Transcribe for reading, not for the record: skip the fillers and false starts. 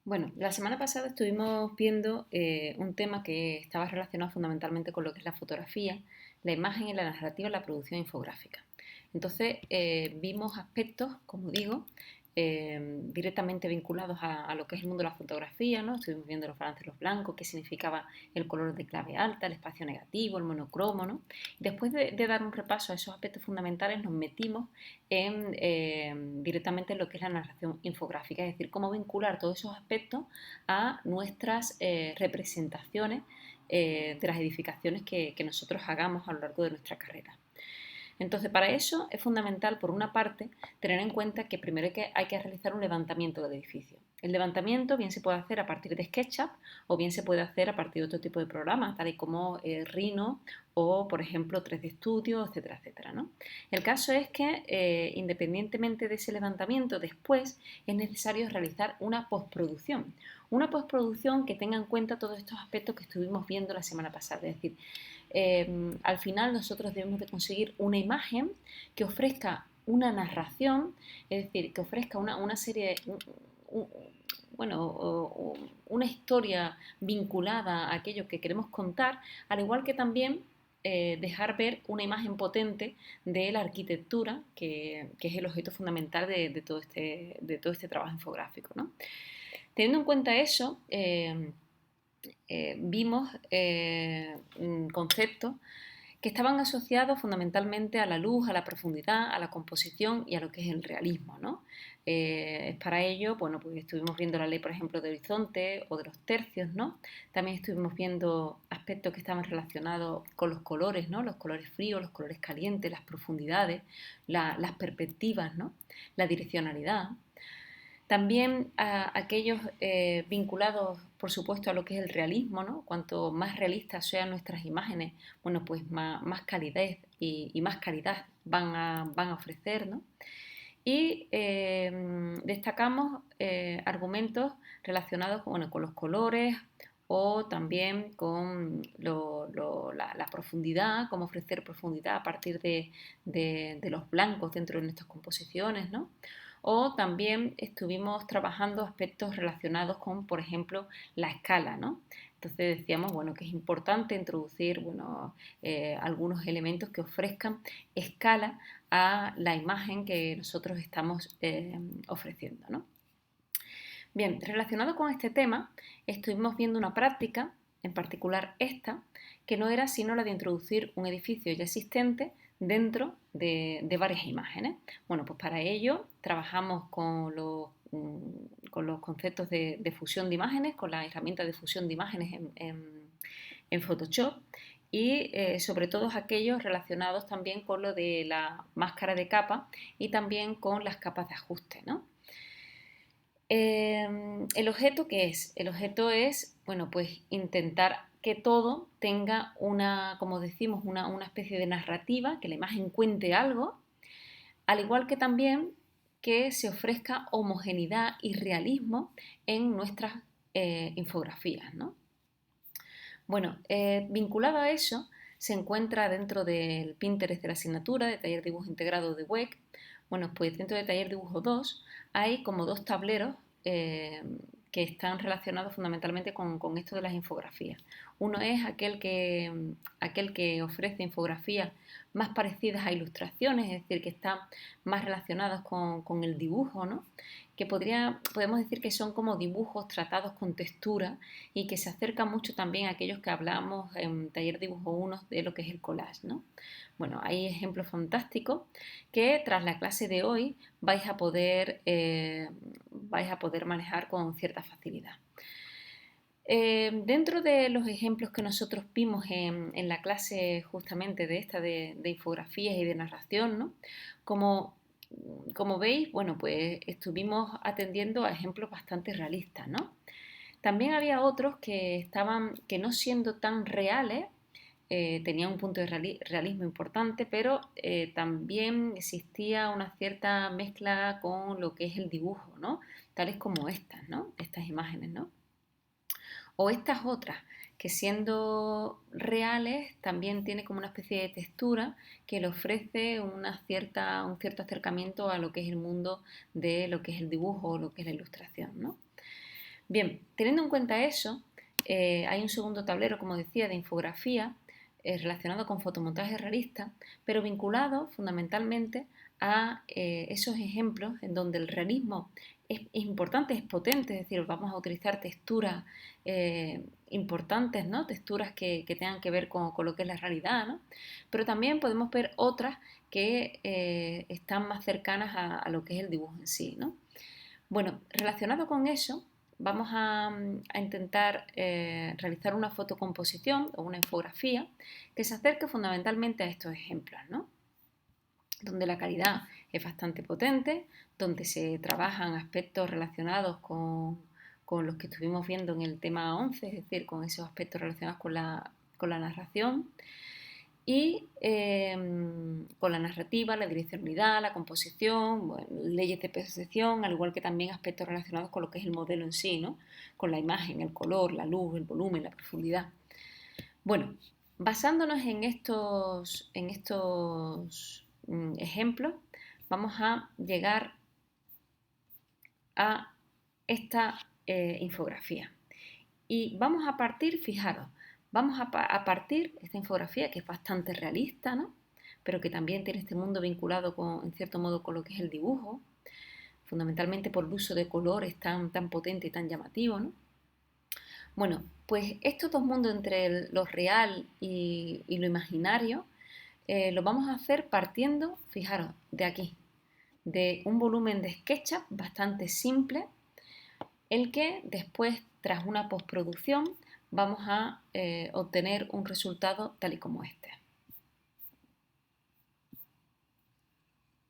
Bueno, la semana pasada estuvimos viendo un tema que estaba relacionado fundamentalmente con lo que es la fotografía, la imagen y la narrativa en la producción infográfica. Entonces, vimos aspectos, como digo, directamente vinculados a lo que es el mundo de la fotografía, ¿no? Estuvimos viendo los balances, los blancos, qué significaba el color de clave alta, el espacio negativo, el monocromo, ¿no? Después de dar un repaso a esos aspectos fundamentales, nos metimos directamente en lo que es la narración infográfica, es decir, cómo vincular todos esos aspectos a nuestras representaciones de las edificaciones que nosotros hagamos a lo largo de nuestra carrera. Entonces, para eso es fundamental, por una parte, tener en cuenta que primero hay que realizar un levantamiento del edificio. El levantamiento bien se puede hacer a partir de SketchUp o bien se puede hacer a partir de otro tipo de programas, tal y como Rhino o, por ejemplo, 3D Studio, etcétera, etcétera, ¿no? El caso es que, independientemente de ese levantamiento, después es necesario realizar una postproducción. Una postproducción que tenga en cuenta todos estos aspectos que estuvimos viendo la semana pasada. Es decir, al final nosotros debemos de conseguir una imagen que ofrezca una narración, es decir, que ofrezca una serie, un, bueno, una historia vinculada a aquello que queremos contar, al igual que también dejar ver una imagen potente de la arquitectura, que es el objeto fundamental de todo este trabajo infográfico, ¿no? Teniendo en cuenta eso, vimos conceptos que estaban asociados fundamentalmente a la luz, a la profundidad, a la composición y a lo que es el realismo, ¿no? Para ello, bueno, pues estuvimos viendo la ley, por ejemplo, de horizonte o de los tercios, ¿no? También estuvimos viendo aspectos que estaban relacionados con los colores, ¿no? Los colores fríos, los colores calientes, las profundidades, las perspectivas, ¿no? La direccionalidad. También a aquellos vinculados, por supuesto, a lo que es el realismo, ¿no? Cuanto más realistas sean nuestras imágenes, bueno, pues más calidez y más calidad van a ofrecer, ¿no? Y destacamos argumentos relacionados bueno, con los colores o también con la profundidad, cómo ofrecer profundidad a partir de los blancos dentro de nuestras composiciones, ¿no? O también estuvimos trabajando aspectos relacionados con, por ejemplo, la escala, ¿no? Entonces decíamos, bueno, que es importante introducir, bueno, algunos elementos que ofrezcan escala a la imagen que nosotros estamos ofreciendo, ¿no? Bien, relacionado con este tema, estuvimos viendo una práctica, en particular esta, que no era sino la de introducir un edificio ya existente dentro de varias imágenes. Bueno, pues para ello trabajamos con los conceptos de fusión de imágenes, con la herramienta de fusión de imágenes en Photoshop y sobre todo aquellos relacionados también con lo de la máscara de capa y también con las capas de ajuste, ¿no? ¿El objeto qué es? El objeto es, bueno, pues intentar que todo tenga una, como decimos, una especie de narrativa, que la imagen cuente algo, al igual que también que se ofrezca homogeneidad y realismo en nuestras infografías, ¿no? Bueno, vinculado a eso, se encuentra dentro del Pinterest de la asignatura de Taller Dibujo Integrado de WEC. Bueno, pues dentro de Taller Dibujo 2 hay como dos tableros eh, que están relacionados fundamentalmente con esto de las infografías. Uno es aquel que ofrece infografías más parecidas a ilustraciones, es decir, que están más relacionadas con el dibujo, ¿no? Que podemos decir que son como dibujos tratados con textura y que se acercan mucho también a aquellos que hablamos en Taller Dibujo 1 de lo que es el collage, ¿no? Bueno, hay ejemplos fantásticos que tras la clase de hoy vais a poder manejar con cierta facilidad. Dentro de los ejemplos que nosotros vimos en la clase justamente de esta de infografías y de narración, ¿no? Como, como veis, bueno, pues estuvimos atendiendo a ejemplos bastante realistas, ¿no? También había otros que no siendo tan reales, tenían un punto de realismo importante, pero también existía una cierta mezcla con lo que es el dibujo, ¿no? Tales como estas, ¿no? Estas imágenes, ¿no? O estas otras, que siendo reales también tiene como una especie de textura que le ofrece un cierto acercamiento a lo que es el mundo de lo que es el dibujo o lo que es la ilustración, ¿no? Bien, teniendo en cuenta eso, hay un segundo tablero, como decía, de infografía relacionado con fotomontaje realista, pero vinculado fundamentalmente a esos ejemplos en donde el realismo es importante, es potente, es decir, vamos a utilizar texturas importantes, ¿no? Texturas que tengan que ver con lo que es la realidad, ¿no? Pero también podemos ver otras que están más cercanas a lo que es el dibujo en sí, ¿no? Bueno, relacionado con eso, vamos a intentar realizar una fotocomposición o una infografía que se acerque fundamentalmente a estos ejemplos, ¿no? Donde la calidad es bastante potente, donde se trabajan aspectos relacionados con los que estuvimos viendo en el tema 11, es decir, con esos aspectos relacionados con la narración y con la narrativa, la direccionalidad, la composición, bueno, leyes de percepción, al igual que también aspectos relacionados con lo que es el modelo en sí, ¿no? Con la imagen, el color, la luz, el volumen, la profundidad. Bueno, basándonos en estos ejemplos, vamos a llegar a esta infografía. Y vamos a partir, fijaros, vamos a partir esta infografía que es bastante realista, ¿no? Pero que también tiene este mundo vinculado en cierto modo con lo que es el dibujo, fundamentalmente por el uso de colores tan potente y tan llamativo, ¿no? Bueno, pues estos dos mundos entre lo real y lo imaginario lo vamos a hacer partiendo, fijaros, de aquí, de un volumen de SketchUp bastante simple, el que después, tras una postproducción, vamos a obtener un resultado tal y como este.